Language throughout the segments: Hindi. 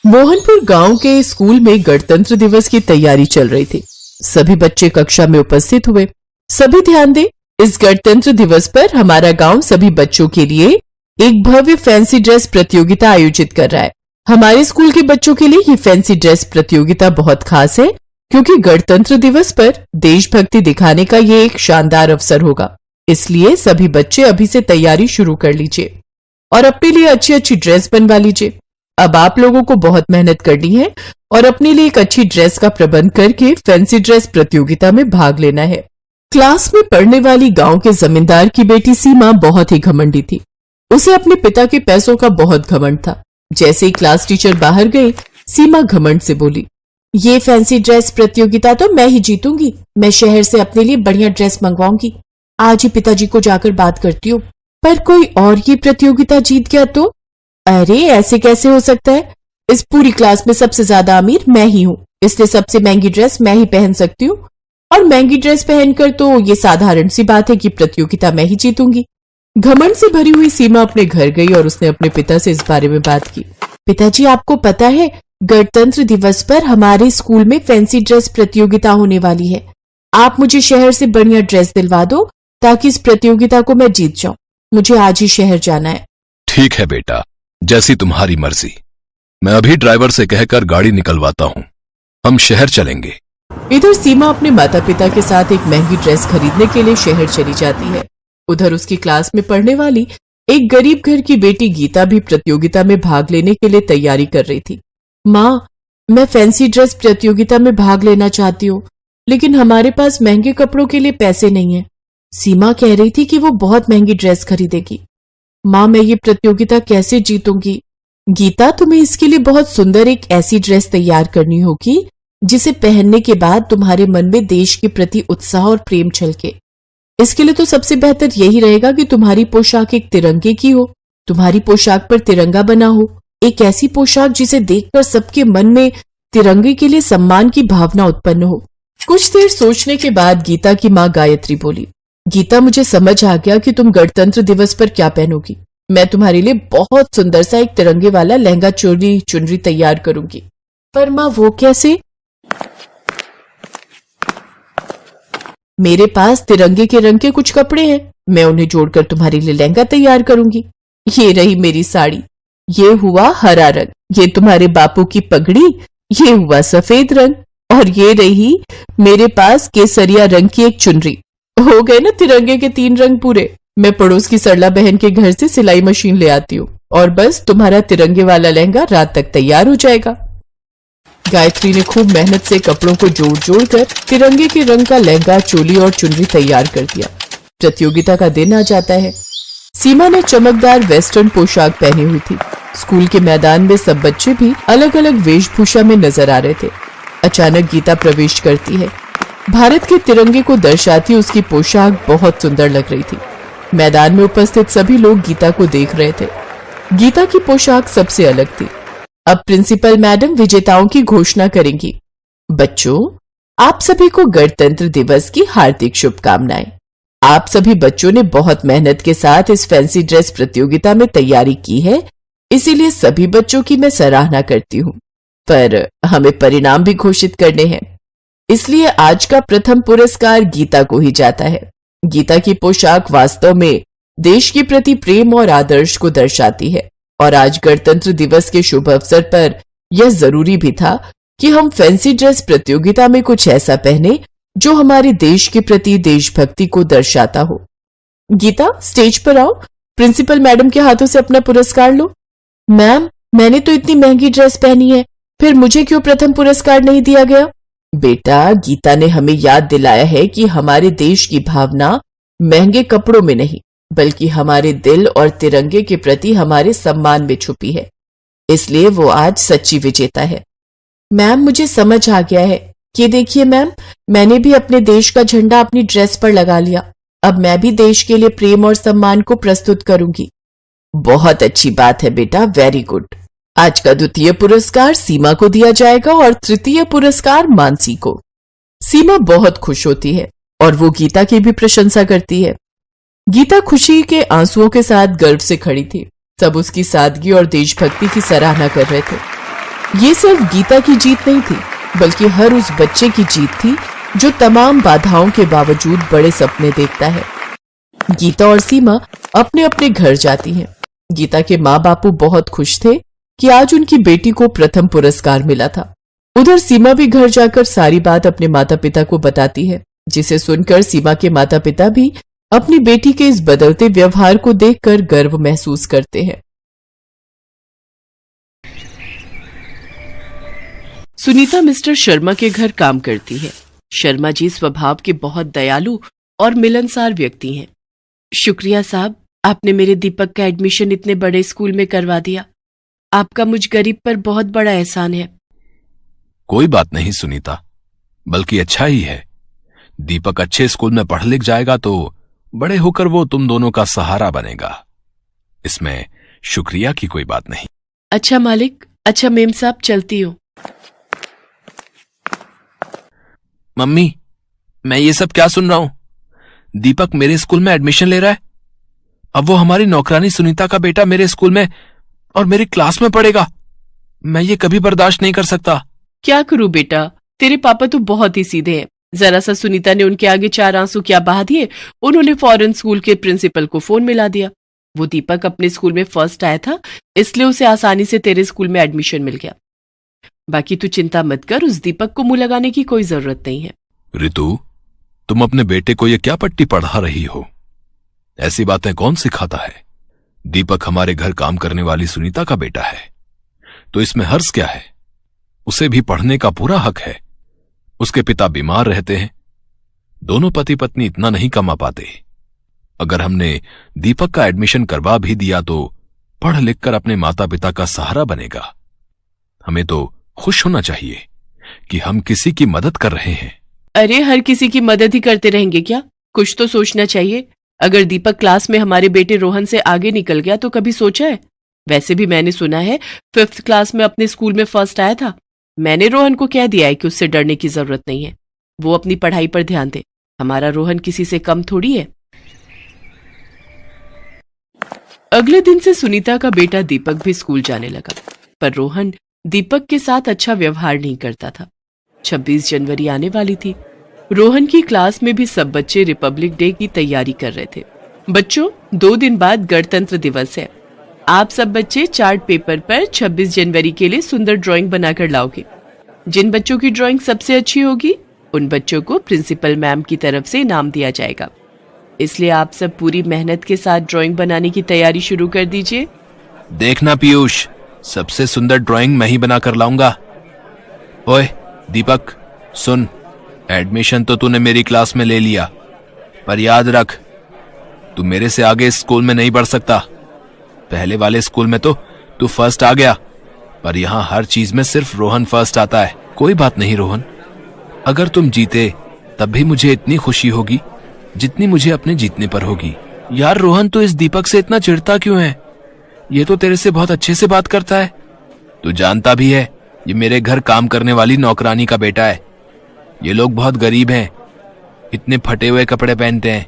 मोहनपुर गांव के स्कूल में गणतंत्र दिवस की तैयारी चल रही थी। सभी बच्चे कक्षा में उपस्थित हुए। सभी ध्यान दें, इस गणतंत्र दिवस पर हमारा गांव सभी बच्चों के लिए एक भव्य फैंसी ड्रेस प्रतियोगिता आयोजित कर रहा है। हमारे स्कूल के बच्चों के लिए ये फैंसी ड्रेस प्रतियोगिता बहुत खास है, क्योंकि गणतंत्र दिवस पर देशभक्ति दिखाने का ये एक शानदार अवसर होगा। इसलिए सभी बच्चे अभी से तैयारी शुरू कर लीजिए और अपने लिए अच्छी अच्छी ड्रेस बनवा लीजिए। अब आप लोगों को बहुत मेहनत करनी है और अपने लिए एक अच्छी ड्रेस का प्रबंध करके फैंसी ड्रेस प्रतियोगिता में भाग लेना है। क्लास में पढ़ने वाली गांव के जमींदार की बेटी सीमा बहुत ही घमंडी थी। उसे अपने पिता के पैसों का बहुत घमंड था। जैसे ही क्लास टीचर बाहर गए, सीमा घमंड से बोली, ये फैंसी ड्रेस प्रतियोगिता तो मैं ही जीतूंगी। मैं शहर से अपने लिए बढ़िया ड्रेस मंगवाऊंगी। आज ही पिताजी को जाकर बात करती हूँ। पर कोई और ये प्रतियोगिता जीत गया तो? अरे ऐसे कैसे हो सकता है? इस पूरी क्लास में सबसे ज्यादा अमीर मैं ही हूँ, इसलिए सबसे महंगी ड्रेस मैं ही पहन सकती हूँ। और महंगी ड्रेस पहनकर तो ये साधारण सी बात है कि प्रतियोगिता मैं ही जीतूंगी। घमंड से भरी हुई सीमा अपने घर गई और उसने अपने पिता से इस बारे में बात की। पिताजी, आपको पता है गणतंत्र दिवस पर हमारे स्कूल में फैंसी ड्रेस प्रतियोगिता होने वाली है। आप मुझे शहर से बढ़िया ड्रेस दिलवा दो ताकि इस प्रतियोगिता को मैं जीत जाऊं। मुझे आज ही शहर जाना है। ठीक है बेटा, जैसी तुम्हारी मर्जी। मैं अभी ड्राइवर से कहकर गाड़ी निकलवाता हूँ, हम शहर चलेंगे। इधर सीमा अपने माता पिता के साथ एक महंगी ड्रेस खरीदने के लिए शहर चली जाती है। उधर उसकी क्लास में पढ़ने वाली एक गरीब घर की बेटी गीता भी प्रतियोगिता में भाग लेने के लिए तैयारी कर रही थी। माँ, मैं फैंसी ड्रेस प्रतियोगिता में भाग लेना चाहती हूँ, लेकिन हमारे पास महंगे कपड़ों के लिए पैसे नहीं है। सीमा कह रही थी कि वो बहुत महंगी ड्रेस खरीदेगी। माँ, मैं ये प्रतियोगिता कैसे जीतूंगी? गीता, तुम्हें इसके लिए बहुत सुंदर एक ऐसी ड्रेस तैयार करनी होगी जिसे पहनने के बाद तुम्हारे मन में देश के प्रति उत्साह और प्रेम छलके। इसके लिए तो सबसे बेहतर यही रहेगा कि तुम्हारी पोशाक एक तिरंगे की हो। तुम्हारी पोशाक पर तिरंगा बना हो, एक ऐसी पोशाक जिसे देखकर सबके मन में तिरंगे के लिए सम्मान की भावना उत्पन्न हो। कुछ देर सोचने के बाद गीता की माँ गायत्री बोली, गीता, मुझे समझ आ गया कि तुम गणतंत्र दिवस पर क्या पहनोगी। मैं तुम्हारे लिए बहुत सुंदर सा एक तिरंगे वाला लहंगा चोली चुनरी तैयार करूंगी। पर माँ, वो कैसे? मेरे पास तिरंगे के रंग के कुछ कपड़े हैं, मैं उन्हें जोड़कर तुम्हारे लिए लहंगा तैयार करूंगी। ये रही मेरी साड़ी, ये हुआ हरा रंग, ये तुम्हारे बापू की पगड़ी, ये हुआ सफेद रंग, और ये रही मेरे पास केसरिया रंग की एक चुनरी। हो गए ना तिरंगे के 3 रंग पूरे। मैं पड़ोस की सरला बहन के घर से सिलाई मशीन ले आती हूँ और बस तुम्हारा तिरंगे वाला लहंगा रात तक तैयार हो जाएगा। गायत्री ने खूब मेहनत से कपड़ों को जोड़ जोड़ कर तिरंगे के रंग का लहंगा, चोली और चुनरी तैयार कर दिया। प्रतियोगिता का दिन आ जाता है। सीमा ने चमकदार वेस्टर्न पोशाक पहनी हुई थी। स्कूल के मैदान में सब बच्चे भी अलग अलग वेशभूषा में नजर आ रहे थे। अचानक गीता प्रवेश करती है। भारत के तिरंगे को दर्शाती उसकी पोशाक बहुत सुंदर लग रही थी। मैदान में उपस्थित सभी लोग गीता को देख रहे थे। गीता की पोशाक सबसे अलग थी। अब प्रिंसिपल मैडम विजेताओं की घोषणा करेंगी। बच्चों, आप सभी को गणतंत्र दिवस की हार्दिक शुभकामनाएं। आप सभी बच्चों ने बहुत मेहनत के साथ इस फैंसी ड्रेस प्रतियोगिता में तैयारी की है, इसीलिए सभी बच्चों की मैं सराहना करती हूँ। पर हमें परिणाम भी घोषित करने हैं, इसलिए आज का प्रथम पुरस्कार गीता को ही जाता है। गीता की पोशाक वास्तव में देश के प्रति प्रेम और आदर्श को दर्शाती है, और आज गणतंत्र दिवस के शुभ अवसर पर यह जरूरी भी था कि हम फैंसी ड्रेस प्रतियोगिता में कुछ ऐसा पहने जो हमारे देश के प्रति देशभक्ति को दर्शाता हो। गीता, स्टेज पर आओ, प्रिंसिपल मैडम के हाथों से अपना पुरस्कार लो। मैम, मैंने तो इतनी महंगी ड्रेस पहनी है, फिर मुझे क्यों प्रथम पुरस्कार नहीं दिया गया? बेटा, गीता ने हमें याद दिलाया है कि हमारे देश की भावना महंगे कपड़ों में नहीं, बल्कि हमारे दिल और तिरंगे के प्रति हमारे सम्मान में छुपी है। इसलिए वो आज सच्ची विजेता है। मैम, मुझे समझ आ गया है। ये देखिए मैम, मैंने भी अपने देश का झंडा अपनी ड्रेस पर लगा लिया। अब मैं भी देश के लिए प्रेम और सम्मान को प्रस्तुत करूंगी। बहुत अच्छी बात है बेटा, वेरी गुड। आज का द्वितीय पुरस्कार सीमा को दिया जाएगा और तृतीय पुरस्कार मानसी को। सीमा बहुत खुश होती है और वो गीता की भी प्रशंसा करती है। गीता खुशी के आंसुओं के साथ गर्व से खड़ी थी। सब उसकी सादगी और देशभक्ति की सराहना कर रहे थे। ये सिर्फ गीता की जीत नहीं थी, बल्कि हर उस बच्चे की जीत थी जो तमाम बाधाओं के बावजूद बड़े सपने देखता है। गीता और सीमा अपने अपने घर जाती हैं। गीता के माँ बापू बहुत खुश थे कि आज उनकी बेटी को प्रथम पुरस्कार मिला था। उधर सीमा भी घर जाकर सारी बात अपने माता पिता को बताती है, जिसे सुनकर सीमा के माता पिता भी अपनी बेटी के इस बदलते व्यवहार को देखकर गर्व महसूस करते हैं। सुनीता मिस्टर शर्मा के घर काम करती है। शर्मा जी स्वभाव के बहुत दयालु और मिलनसार व्यक्ति हैं। शुक्रिया साहब, आपने मेरे दीपक का एडमिशन इतने बड़े स्कूल में करवा दिया। आपका मुझ गरीब पर बहुत बड़ा एहसान है। कोई बात नहीं सुनीता, बल्कि अच्छा ही है। दीपक अच्छे स्कूल में पढ़ लिख जाएगा तो बड़े होकर वो तुम दोनों का सहारा बनेगा। इसमें शुक्रिया की कोई बात नहीं। अच्छा मालिक, अच्छा मेम साहब, चलती हूँ। मम्मी, मैं ये सब क्या सुन रहा हूं? दीपक मेरे स्कूल में एडमिशन ले रहा है। अब वो हमारी नौकरानी सुनीता का बेटा मेरे स्कूल में और मेरी क्लास में पढ़ेगा। मैं ये कभी बर्दाश्त नहीं कर सकता। क्या करूं बेटा, तेरे पापा तो बहुत ही सीधे हैं। जरा सा सुनीता ने उनके आगे 4 आंसू क्या बहा दिए, उन्होंने फौरन स्कूल के प्रिंसिपल को फोन मिला दिया। वो दीपक अपने स्कूल में फर्स्ट आया था, इसलिए उसे आसानी से तेरे स्कूल में एडमिशन मिल गया। बाकी तू चिंता मत कर, उस दीपक को मुंह लगाने की कोई जरूरत नहीं है। रितु, तुम अपने बेटे को ये क्या पट्टी पढ़ा रही हो? ऐसी बातें कौन सिखाता है? दीपक हमारे घर काम करने वाली सुनीता का बेटा है, तो इसमें हर्ष क्या है? उसे भी पढ़ने का पूरा हक है। उसके पिता बीमार रहते हैं, दोनों पति पत्नी इतना नहीं कमा पाते। अगर हमने दीपक का एडमिशन करवा भी दिया तो पढ़ लिख कर अपने माता पिता का सहारा बनेगा। हमें तो खुश होना चाहिए कि हम किसी की मदद कर रहे हैं। अरे हर किसी की मदद ही करते रहेंगे क्या? कुछ तो सोचना चाहिए। अगर दीपक क्लास में हमारे बेटे रोहन से आगे निकल गया तो कभी सोचा है? वैसे भी मैंने सुना है 5th क्लास में अपने स्कूल में फर्स्ट आया था। मैंने रोहन को कह दिया है कि उससे डरने की जरूरत नहीं है, वो अपनी पढ़ाई पर ध्यान दे। हमारा रोहन किसी से कम थोड़ी है। अगले दिन से सुनीता का बेटा दीपक भी स्कूल जाने लगा, पर रोहन दीपक के साथ अच्छा व्यवहार नहीं करता था। 26 जनवरी आने वाली थी। रोहन की क्लास में भी सब बच्चे रिपब्लिक डे की तैयारी कर रहे थे। बच्चों, 2 दिन बाद गणतंत्र दिवस है। आप सब बच्चे चार्ट पेपर पर 26 जनवरी के लिए सुंदर ड्राइंग बनाकर लाओगे। जिन बच्चों की ड्राइंग सबसे अच्छी होगी, उन बच्चों को प्रिंसिपल मैम की तरफ से इनाम दिया जाएगा। इसलिए आप सब पूरी मेहनत के साथ ड्राइंग बनाने की तैयारी शुरू कर दीजिए। देखना पीयूष, सबसे सुंदर ड्राइंग मैं ही बनाकर लाऊंगा। ओए दीपक, सुन, एडमिशन तो तूने मेरी क्लास में ले लिया, पर याद रख, तू मेरे से आगे इस स्कूल में नहीं बढ़ सकता। पहले वाले स्कूल में तो तू फर्स्ट आ गया, पर यहां हर चीज में सिर्फ रोहन फर्स्ट आता है। कोई बात नहीं रोहन, अगर तुम जीते तब भी मुझे इतनी खुशी होगी जितनी मुझे अपने जीतने पर होगी। यार रोहन, तू इस दीपक से इतना चिढ़ता क्यों है? ये तो तेरे से बहुत अच्छे से बात करता है। तू जानता भी है ये मेरे घर काम करने वाली नौकरानी का बेटा है। ये लोग बहुत गरीब हैं, इतने फटे हुए कपड़े पहनते हैं,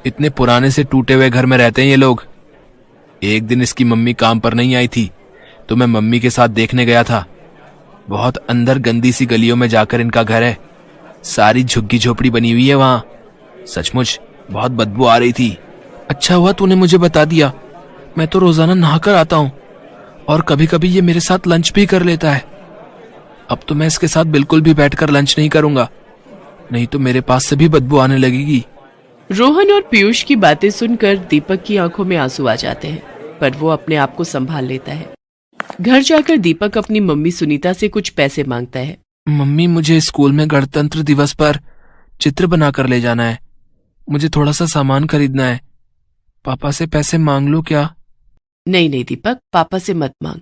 इतने पुराने से टूटे हुए घर में रहते हैं ये लोग। एक दिन इसकी मम्मी काम पर नहीं आई थी तो मैं मम्मी के साथ देखने गया था। बहुत अंदर गंदी सी गलियों में जाकर इनका घर है, सारी झुग्गी झोपड़ी बनी हुई है वहां। सचमुच बहुत बदबू आ रही थी। अच्छा हुआ तूने मुझे बता दिया, मैं तो रोजाना नहाकर आता हूँ और कभी कभी ये मेरे साथ लंच भी कर लेता है। अब तो मैं इसके साथ बिल्कुल भी बैठकर लंच नहीं करूंगा, नहीं तो मेरे पास से भी बदबू आने लगेगी। रोहन और पीयूष की बातें सुनकर दीपक की आंखों में आंसू आ जाते हैं, पर वो अपने आप को संभाल लेता है। घर जाकर दीपक अपनी मम्मी सुनीता से कुछ पैसे मांगता है। मम्मी, मुझे स्कूल में गणतंत्र दिवस पर चित्र बनाकर ले जाना है। मुझे थोड़ा सा सामान खरीदना है। पापा से पैसे मांग लो क्या? नहीं नहीं दीपक, पापा से मत मांग।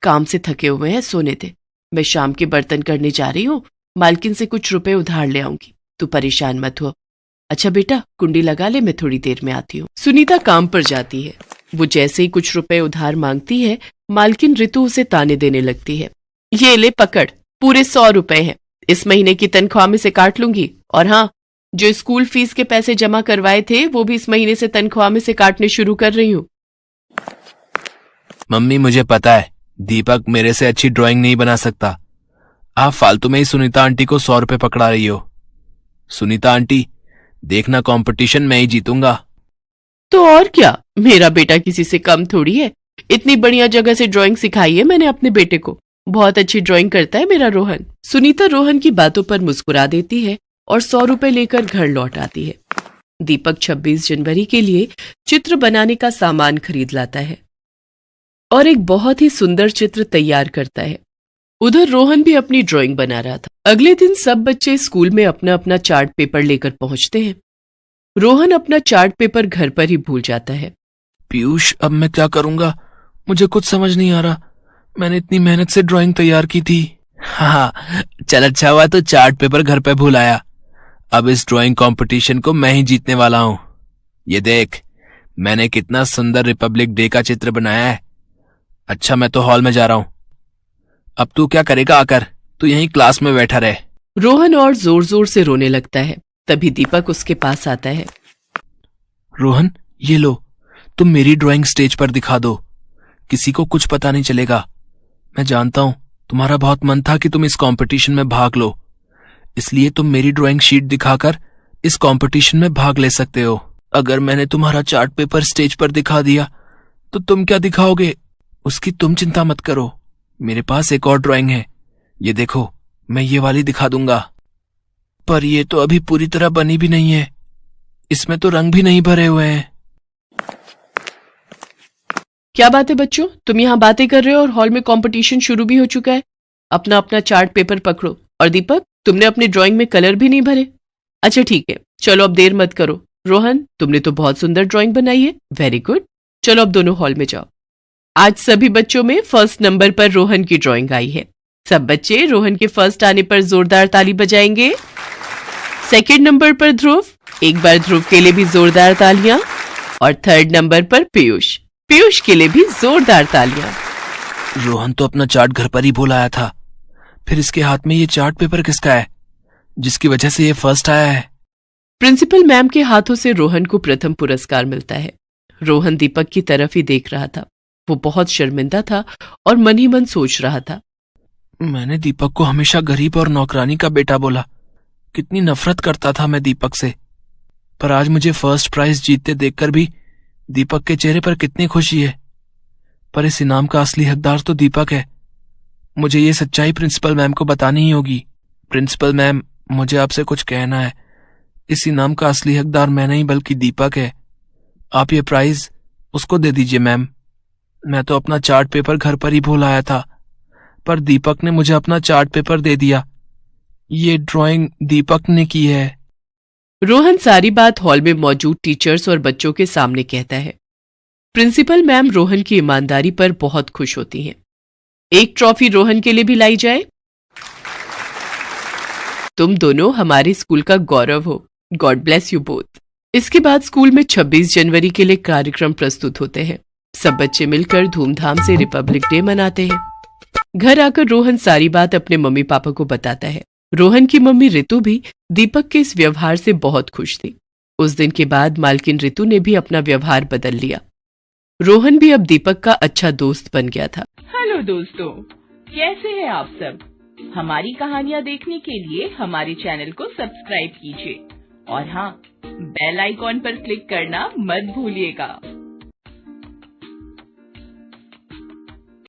काम से थके हुए हैं, सोने दे। मैं शाम के बर्तन करने जा रही हूँ, मालकिन से कुछ रुपए उधार ले आऊंगी। तू परेशान मत हो। अच्छा बेटा, कुंडी लगा ले, मैं थोड़ी देर में आती हूँ। सुनीता काम पर जाती है। वो जैसे ही कुछ रुपए उधार मांगती है, मालकिन रितु उसे ताने देने लगती है। ये ले पकड़, पूरे 100 रुपए हैं, इस महीने की तनख्वाह में से काट लूंगी। और हाँ, जो स्कूल फीस के पैसे जमा करवाए थे वो भी इस महीने से तनख्वाह में से काटने शुरू कर रही हूँ। मम्मी, मुझे पता है दीपक मेरे से अच्छी ड्राइंग नहीं बना सकता। आप फालतू में ही सुनीता आंटी को 100 रुपए पकड़ा रही हो। सुनीता आंटी, देखना कंपटीशन मैं ही जीतूंगा। तो और क्या, मेरा बेटा किसी से कम थोड़ी है। इतनी बढ़िया जगह से ड्राइंग सिखाई है मैंने अपने बेटे को। बहुत अच्छी ड्राइंग करता है मेरा रोहन। सुनीता रोहन की बातों पर मुस्कुरा देती है और 100 रुपए लेकर घर लौट आती है। दीपक 26 जनवरी के लिए चित्र बनाने का सामान खरीद लाता है और एक बहुत ही सुंदर चित्र तैयार करता है। उधर रोहन भी अपनी ड्राइंग बना रहा था। अगले दिन सब बच्चे स्कूल में अपना अपना चार्ट पेपर लेकर पहुंचते हैं। रोहन अपना चार्ट पेपर घर पर ही भूल जाता है। पीयूष, अब मैं क्या करूंगा? मुझे कुछ समझ नहीं आ रहा। मैंने इतनी मेहनत से ड्राइंग तैयार की थी। हाँ, चल अच्छा हुआ तो चार्ट पेपर घर पे भूल आया। अब इस ड्राइंग कंपटीशन को मैं ही जीतने वाला हूँ। ये देख, मैंने कितना सुंदर रिपब्लिक डे का चित्र बनाया है। अच्छा, मैं तो हॉल में जा रहा हूँ। अब तू क्या करेगा आकर? तू यहीं क्लास में बैठा रहे। रोहन और जोर जोर से रोने लगता है। तभी दीपक उसके पास आता है। रोहन, ये लो, तुम मेरी ड्राइंग स्टेज पर दिखा दो। किसी को कुछ पता नहीं चलेगा। मैं जानता हूं तुम्हारा बहुत मन था कि तुम इस कंपटीशन में भाग लो, इसलिए तुम मेरी ड्राइंग शीट दिखाकर इस कंपटीशन में भाग ले सकते हो। अगर मैंने तुम्हारा चार्ट पेपर स्टेज पर दिखा दिया तो तुम क्या दिखाओगे, उसकी तुम चिंता मत करो। मेरे पास एक और ड्राइंग है, ये देखो, मैं ये वाली दिखा दूंगा। पर ये तो अभी पूरी तरह बनी भी नहीं है, इसमें तो रंग भी नहीं भरे हुए हैं। क्या बात है बच्चों, तुम यहाँ बातें कर रहे हो और हॉल में कंपटीशन शुरू भी हो चुका है। अपना अपना चार्ट पेपर पकड़ो। और दीपक, तुमने अपनी ड्राइंग में कलर भी नहीं भरे। अच्छा ठीक है, चलो अब देर मत करो। रोहन, तुमने तो बहुत सुंदर ड्राइंग बनाई है, वेरी गुड। चलो अब दोनों हॉल में जाओ। आज सभी बच्चों में फर्स्ट नंबर पर रोहन की ड्राइंग आई है। सब बच्चे रोहन के फर्स्ट आने पर जोरदार ताली बजाएंगे। सेकंड नंबर पर ध्रुव, एक बार ध्रुव के लिए भी जोरदार तालियां। और थर्ड नंबर पर पीयूष, पीयूष के लिए भी जोरदार तालियां। रोहन तो अपना चार्ट घर पर ही भूल आया था, फिर इसके हाथ में ये चार्ट पेपर किसका है जिसकी वजह से ये फर्स्ट आया है? प्रिंसिपल मैम के हाथों से रोहन को प्रथम पुरस्कार मिलता है। रोहन दीपक की तरफ ही देख रहा था। वो बहुत शर्मिंदा था और मन ही मन सोच रहा था, मैंने दीपक को हमेशा गरीब और नौकरानी का बेटा बोला। कितनी नफरत करता था मैं दीपक से, पर आज मुझे फर्स्ट प्राइज जीतते देखकर भी दीपक के चेहरे पर कितनी खुशी है। पर इस इनाम का असली हकदार तो दीपक है। मुझे ये सच्चाई प्रिंसिपल मैम को बतानी ही होगी। प्रिंसिपल मैम, मुझे आपसे कुछ कहना है। इस इनाम का असली हकदार मैं नहीं बल्कि दीपक है। आप ये प्राइज उसको दे दीजिए मैम। मैं तो अपना चार्ट पेपर घर पर ही भूल आया था, पर दीपक ने मुझे अपना चार्ट पेपर दे दिया। ये ड्राइंग दीपक ने की है। रोहन सारी बात हॉल में मौजूद टीचर्स और बच्चों के सामने कहता है। प्रिंसिपल मैम रोहन की ईमानदारी पर बहुत खुश होती हैं। एक ट्रॉफी रोहन के लिए भी लाई जाए। तुम दोनों हमारे स्कूल का गौरव हो। God bless you both. इसके बाद स्कूल में 26 जनवरी के लिए कार्यक्रम प्रस्तुत होते हैं। सब बच्चे मिलकर धूमधाम से रिपब्लिक डे मनाते हैं। घर आकर रोहन सारी बात अपने मम्मी पापा को बताता है। रोहन की मम्मी रितु भी दीपक के इस व्यवहार से बहुत खुश थी। उस दिन के बाद मालकिन रितु ने भी अपना व्यवहार बदल लिया। रोहन भी अब दीपक का अच्छा दोस्त बन गया था। हेलो दोस्तों, कैसे हैं आप सब? हमारी कहानियाँ देखने के लिए हमारे चैनल को सब्सक्राइब कीजिए और हाँ, बेल आइकॉन पर क्लिक करना मत भूलिएगा।